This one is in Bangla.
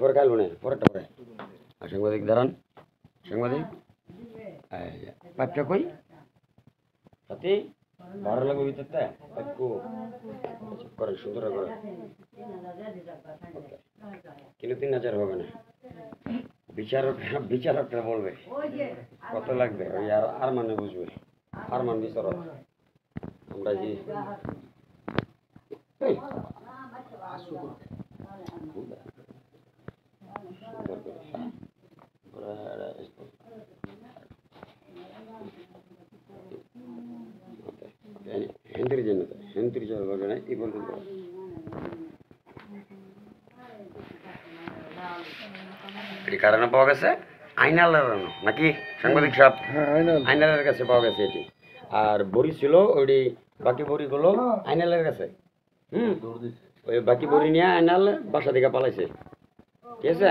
পরে খাইল না পরেরটা পরে আর সাংবাদিক দাঁড়ান সাংবাদিক পাইপটা কই সাথে ভালো লাগবে ভিতরটা একটু করে সুন্দর করে কিন্তু 3000 হবে না বিচারকটা বলবে কত লাগবে ওই আর মানে বুঝবে আর মান বিচারক আমরা যে হেন্দ্রি জন্য করবে না এই পর্যন্ত এটি কারণে পাওয়া গেছে আইনালার নাকি সাংবাদিক সাহেব আইনালের কাছে পাওয়া গেছে এটি আর বড়ি ছিল ওই বাকি বড়িগুলো আইনালের কাছে ওই বাকি বড়ি নিয়ে আইনাল বাসা থেকে পালাইছে ঠিক আছে